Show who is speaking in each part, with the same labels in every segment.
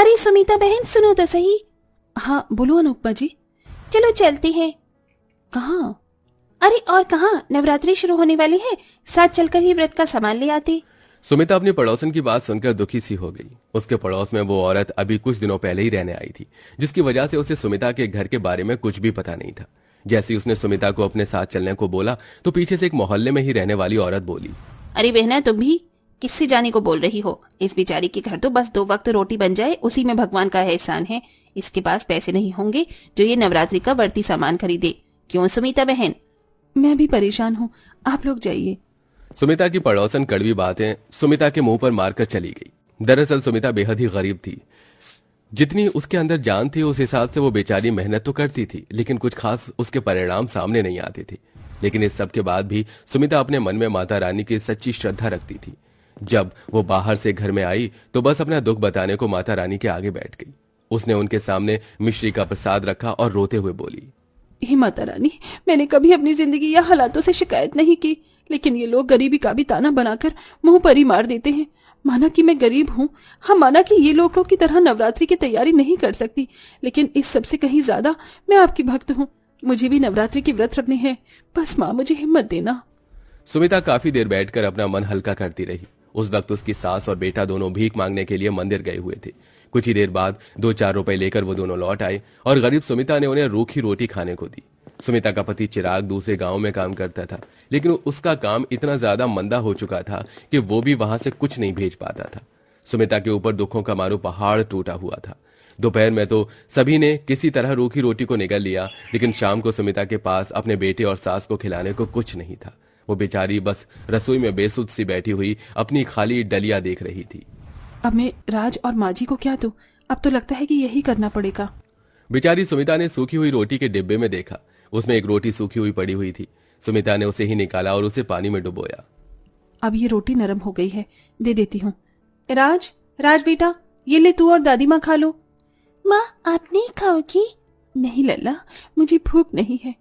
Speaker 1: अरे सुमिता बहन सुनो तो सही। हाँ बोलो अनुपमा जी। चलो चलते हैं। कहाँ? अरे और कहाँ, नवरात्रि शुरू होने वाली है, साथ चलकर ही व्रत का सामान ले आते।
Speaker 2: सुमिता अपनी पड़ोसन की बात सुनकर दुखी सी हो गई। उसके पड़ोस में वो औरत अभी कुछ दिनों पहले ही रहने आई थी, जिसकी वजह से उसे सुमिता के घर के बारे में कुछ भी पता नहीं था। जैसे ही उसने सुमिता को अपने साथ चलने को बोला तो पीछे से एक मोहल्ले में ही रहने वाली औरत बोली,
Speaker 1: अरे बहना तुम भी किससे जाने को बोल रही हो? इस बेचारी के घर तो बस 2 वक्त रोटी बन जाए उसी में भगवान का एहसान है। इसके पास पैसे नहीं होंगे जो ये नवरात्रि का बढ़ती सामान खरीदे। क्यों सुमिता बहन? मैं भी परेशान हूँ, आप लोग जाइए।
Speaker 2: सुमिता की पड़ोसन कड़वी बातें सुमिता के मुंह पर मारकर चली गई। दरअसल सुमिता बेहद ही गरीब थी। जितनी उसके अंदर जान थी उस हिसाब से वो बेचारी मेहनत तो करती थी, लेकिन कुछ खास उसके परिणाम सामने नहीं आते थे। लेकिन इस सब के बाद भी सुमिता अपने मन में माता रानी की सच्ची श्रद्धा रखती थी। जब वो बाहर से घर में आई तो बस अपना दुख बताने को माता रानी के आगे बैठ गई। उसने उनके सामने मिश्री का प्रसाद रखा और रोते हुए बोली,
Speaker 1: हे माता रानी, मैंने कभी अपनी जिंदगी या हालातों से शिकायत नहीं की, लेकिन ये लोग गरीबी का भी ताना बनाकर मुंह पर ही मार देते हैं। माना कि मैं गरीब हूँ, हाँ माना कि ये लोगों की तरह नवरात्रि की तैयारी नहीं कर सकती, लेकिन इस सबसे कहीं ज्यादा मैं आपकी भक्त हूँ। मुझे भी नवरात्रि के व्रत रखने हैं, बस माँ मुझे हिम्मत देना।
Speaker 2: सुमिता काफी देर बैठकर अपना मन हल्का करती रही। उस वक्त उसकी सास और बेटा दोनों भीख मांगने के लिए मंदिर गए हुए थे। कुछ ही देर बाद 2-4 रुपए लेकर वो दोनों लौट आए और गरीब सुमिता ने उन्हें रूखी रोटी खाने को दी। सुमिता का पति चिराग दूसरे गांव में काम करता था, लेकिन उसका काम इतना ज्यादा मंदा हो चुका था कि वो भी वहां से कुछ नहीं भेज पाता था। सुमिता के ऊपर दुखों का मारू पहाड़ टूटा हुआ था। दोपहर में तो सभी ने किसी तरह रूखी रोटी को निगल लिया, लेकिन शाम को सुमिता के पास अपने बेटे और सास को खिलाने को कुछ नहीं था। वो बेचारी बस रसोई में बेसुध सी बैठी हुई अपनी खाली डलिया देख रही थी।
Speaker 1: अब मैं राज और माँ जी को क्या दूं? अब तो लगता है कि यही करना पड़ेगा।
Speaker 2: बेचारी सुमिता ने सूखी हुई रोटी के डिब्बे में देखा, उसमें एक रोटी सूखी हुई पड़ी हुई थी। सुमिता ने उसे ही निकाला और उसे पानी में डुबोया।
Speaker 1: अब ये रोटी नरम हो गई है, दे देती हूँ। राज, राज बेटा, ये ले तू और दादी माँ खा लो। माँ आप नहीं खाओगी? नहीं लल्ला, मुझे भूख नहीं है।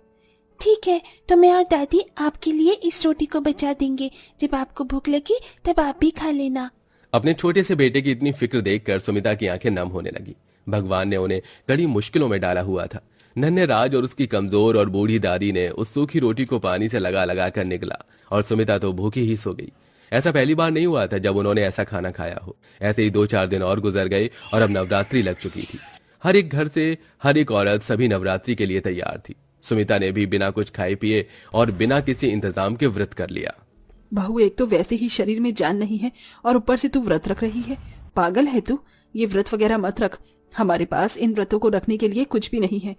Speaker 1: ठीक है, तो मैं और दादी आपके लिए इस रोटी को बचा देंगे, जब आपको भूख लगी तब आप भी खा लेना।
Speaker 2: अपने छोटे से बेटे की इतनी फिक्र देखकर सुमिता की आंखें नम होने लगी। भगवान ने उन्हें कड़ी मुश्किलों में डाला हुआ था। नन्हे राज और उसकी कमजोर और बूढ़ी दादी ने उस सूखी रोटी को पानी से लगा लगा कर निकला और सुमिता तो भूखी ही सो गई। ऐसा पहली बार नहीं हुआ था जब उन्होंने ऐसा खाना खाया हो। ऐसे ही 2-4 दिन और गुजर गए और अब नवरात्रि लग चुकी थी। हर एक घर से हर एक औरत सभी नवरात्रि के लिए तैयार थी। सुमिता ने भी बिना कुछ खाए पिए और बिना किसी इंतजाम के व्रत कर लिया।
Speaker 1: बहू, एक तो वैसे ही शरीर में जान नहीं है और ऊपर से तू व्रत रख रही है। पागल है तू? ये व्रत वगैरह मत रख, हमारे पास इन व्रतों को रखने के लिए कुछ भी नहीं है।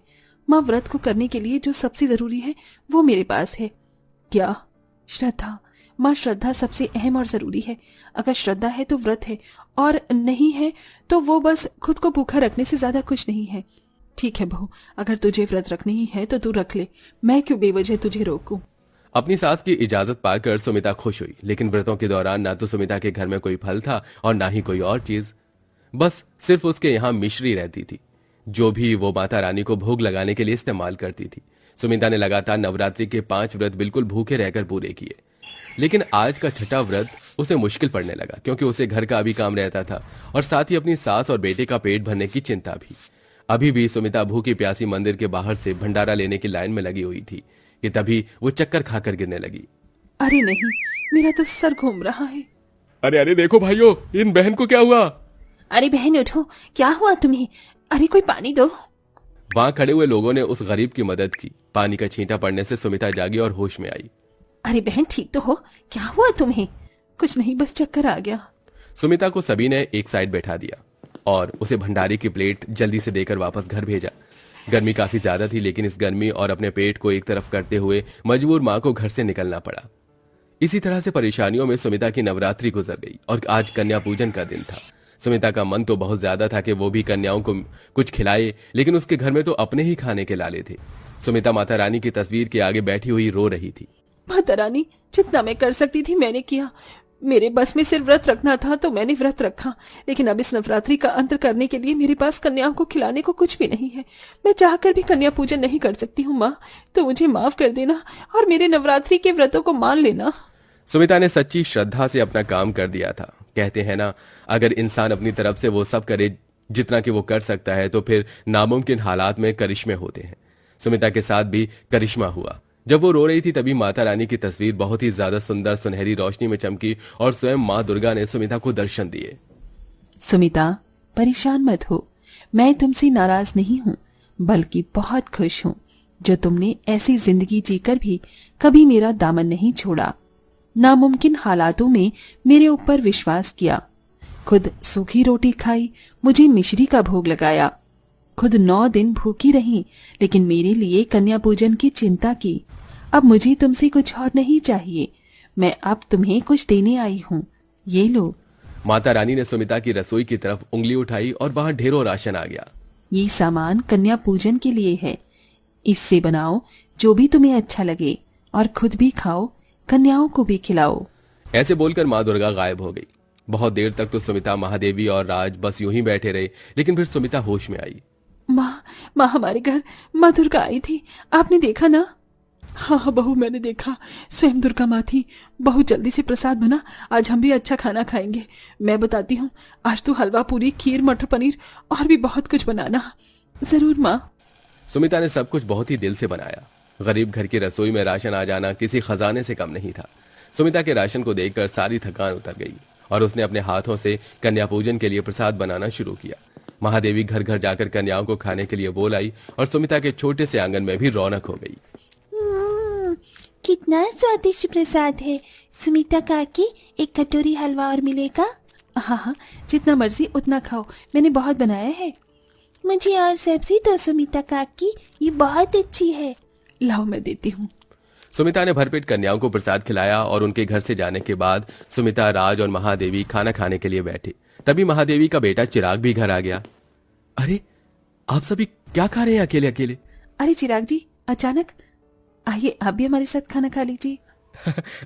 Speaker 1: माँ, व्रत को करने के लिए जो सबसे जरूरी है वो मेरे पास है। क्या? श्रद्धा। माँ, श्रद्धा सबसे अहम और जरूरी है। अगर श्रद्धा है तो व्रत है, और नहीं है तो वो बस खुद को भूखा रखने से ज्यादा कुछ नहीं है। ठीक है बहू, अगर तुझे व्रत रखनी ही है तो तू रख ले, मैं क्यों बेवजह तुझे रोकूं।
Speaker 2: अपनी सास की इजाजत पाकर सुमिता खुश हुई, लेकिन व्रतों के दौरान ना तो सुमिता के घर में कोई फल था और ना ही कोई और चीज। बस सिर्फ उसके यहाँ मिश्री रहती थी, जो भी वो माता रानी को भोग लगाने के लिए इस्तेमाल करती थी। सुमिता ने लगातार नवरात्रि के 5 व्रत बिल्कुल भूखे रहकर पूरे किए, लेकिन आज का छठा व्रत उसे मुश्किल पड़ने लगा, क्योंकि उसे घर का भी काम रहता था और साथ ही अपनी सास और बेटे का पेट भरने की चिंता भी। अभी भी सुमिता भूखी प्यासी मंदिर के बाहर से भंडारा लेने की लाइन में लगी हुई थी कि तभी वो चक्कर खाकर गिरने लगी।
Speaker 1: अरे नहीं, मेरा तो सर घूम रहा है।
Speaker 2: अरे अरे देखो भाइयों, इन बहन को क्या हुआ?
Speaker 1: अरे बहन उठो, क्या हुआ तुम्हें? अरे कोई पानी दो।
Speaker 2: वहां खड़े हुए लोगों ने उस गरीब की मदद की। पानी का छींटा पड़ने से सुमिता जागी और होश में आई।
Speaker 1: अरे बहन ठीक तो हो? क्या हुआ तुम्हें? कुछ नहीं, बस चक्कर आ गया।
Speaker 2: सुमिता को सभी ने एक साइड बैठा दिया और उसे भंडारे की प्लेट जल्दी से देकर वापस घर भेजा। गर्मी काफी ज्यादा थी, लेकिन इस गर्मी और अपने पेट को एक तरफ करते हुए मजबूर मां को घर से निकलना पड़ा। इसी तरह से परेशानियों में सुमिता की नवरात्रि गुजर गई और आज कन्या पूजन का दिन था। सुमिता का मन तो बहुत ज्यादा था कि वो भी कन्याओं को कुछ खिलाए, लेकिन उसके घर में तो अपने ही खाने के लाले थे। सुमिता माता रानी की तस्वीर के आगे बैठी हुई रो रही थी।
Speaker 1: माता रानी, जितना मैं कर सकती थी मैंने किया। मेरे बस में सिर्फ व्रत रखना था तो मैंने व्रत रखा, लेकिन अब इस नवरात्रि का अंत करने के लिए मेरे पास कन्याओं को खिलाने को कुछ भी नहीं है। मैं चाहकर भी कन्या पूजन नहीं कर सकती हूँ। माँ, तो मुझे माफ कर देना और मेरे नवरात्रि के व्रतों को मान लेना।
Speaker 2: सुमिता ने सच्ची श्रद्धा से अपना काम कर दिया था। कहते हैं ना, अगर इंसान अपनी तरफ से वो सब करे जितना कि वो कर सकता है तो फिर नामुमकिन हालात में करिश्मे होते हैं। सुमिता के साथ भी करिश्मा हुआ। जब वो रो रही थी तभी माता रानी की तस्वीर बहुत ही ज्यादा सुंदर सुनहरी रोशनी में चमकी और स्वयं माँ दुर्गा ने सुमिता को दर्शन दिए।
Speaker 1: सुमिता, परेशान मत हो, मैं तुमसे नाराज नहीं हूँ, बल्कि बहुत खुश हूँ जो तुमने ऐसी जिंदगी जीकर भी कभी मेरा दामन नहीं छोड़ा, नामुमकिन हालातों में मेरे ऊपर विश्वास किया, खुद सूखी रोटी खाई, मुझे मिश्री का भोग लगाया, खुद 9 दिन भूखी रही, लेकिन मेरे लिए कन्या पूजन की चिंता की। अब मुझे तुमसे कुछ और नहीं चाहिए, मैं अब तुम्हें कुछ देने आई हूँ, ये लो।
Speaker 2: माता रानी ने सुमिता की रसोई की तरफ उंगली उठाई और वहां ढेरों राशन आ गया।
Speaker 1: ये सामान कन्या पूजन के लिए है, इससे बनाओ जो भी तुम्हें अच्छा लगे और खुद भी खाओ, कन्याओं को भी खिलाओ।
Speaker 2: ऐसे बोलकर माँ दुर्गा गायब हो गई। बहुत देर तक तो सुमिता, महादेवी और राज बस यूं ही बैठे रहे, लेकिन फिर सुमिता होश में आई।
Speaker 1: माँ हमारे घर माँ दुर्गा आई थी, आपने देखा ना? हाँ बहू, मैंने देखा, स्वयं दुर्गा माँ थी। बहुत जल्दी से प्रसाद बना, आज हम भी अच्छा खाना खाएंगे। मैं बताती हूँ, आज तो हलवा पूरी, खीर, मटर पनीर और भी बहुत कुछ बनाना। जरूर माँ।
Speaker 2: सुमिता ने सब कुछ बहुत ही दिल से बनाया। गरीब घर की रसोई में राशन आ जाना किसी खजाने से कम नहीं था। सुमिता के राशन को देखकर सारी थकान उतर गई और उसने अपने हाथों से कन्या पूजन के लिए प्रसाद बनाना शुरू किया। महादेवी घर घर जाकर कन्याओं को खाने के लिए बोल आई और सुमिता के छोटे से आंगन में भी रौनक हो गई।
Speaker 3: कितना स्वादिष्ट प्रसाद है। सुमिता काकी, एक कटोरी हलवा और मिलेगा?
Speaker 1: हाँ हाँ, जितना मर्जी उतना खाओ, मैंने बहुत बनाया है।
Speaker 3: मुझे और सब्जी दो सुमिता काकी, ये बहुत अच्छी है।
Speaker 1: लाओ मैं देती हूँ।
Speaker 2: सुमिता ने भरपेट कन्याओं को प्रसाद खिलाया और उनके घर से जाने के बाद सुमिता, राज और महादेवी खाना खाने के लिए बैठे। तभी महादेवी का बेटा चिराग भी घर आ गया। अरे, आप सभी क्या खा रहे हैं अकेले अकेले?
Speaker 1: अरे चिराग जी, अचानक आइए, आप भी हमारे साथ खाना खा लीजिए।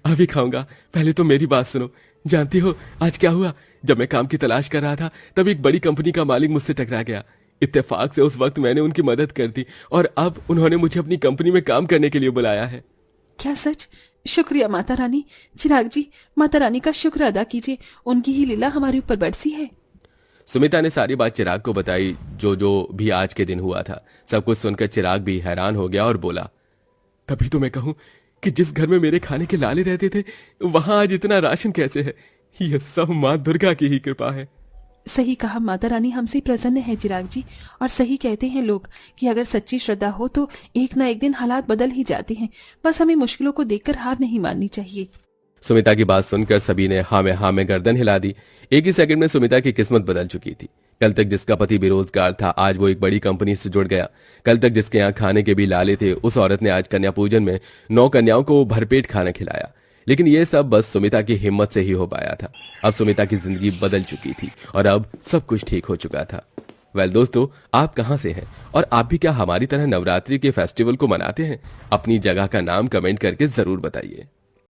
Speaker 2: अभी खाऊंगा, पहले तो मेरी बात सुनो। जानती हो आज क्या हुआ? जब मैं काम की तलाश कर रहा था तब एक बड़ी कंपनी का मालिक मुझसे टकरा गया। इत्तेफाक से उस वक्त मैंने उनकी मदद कर दी और अब उन्होंने मुझे अपनी कंपनी में काम करने के लिए बुलाया है।
Speaker 1: क्या सच? शुक्रिया माता रानी। चिराग जी, माता रानी का शुक्र अदा कीजिए, उनकी ही लीला हमारे ऊपर बरसी है।
Speaker 2: सुमिता ने सारी बात चिराग को बताई, जो भी आज के दिन हुआ था। सब कुछ सुनकर चिराग भी हैरान हो गया और बोला, तभी तो मैं कहूं कि जिस घर में मेरे खाने के लाले रहते थे वहां आज इतना राशन कैसे है? यह सब माँ दुर्गा की ही कृपा है।
Speaker 1: सही कहा, माता रानी हमसे प्रसन्न है चिराग जी। और सही कहते हैं लोग कि अगर सच्ची श्रद्धा हो तो एक ना एक दिन हालात बदल ही जाते हैं। बस हमें मुश्किलों को देखकर हार नहीं माननी चाहिए।
Speaker 2: सुमिता की बात सुनकर सभी ने हाँ में गर्दन हिला दी। एक ही सेकंड में सुमिता की किस्मत बदल चुकी थी। कल तक जिसका पति बेरोजगार था, आज वो एक बड़ी कंपनी से जुड़ गया। कल तक जिसके यहाँ खाने के भी लाले थे, उस औरत ने आज कन्या पूजन में 9 कन्याओं को भरपेट खाना खिलाया। लेकिन ये सब बस सुमिता की हिम्मत से ही हो पाया था। अब सुमिता की जिंदगी बदल चुकी थी और अब सब कुछ ठीक हो चुका था। वेल दोस्तों, आप कहां से हैं और आप भी क्या हमारी तरह नवरात्रि के फेस्टिवल को मनाते हैं? अपनी जगह का नाम कमेंट करके जरूर बताइए।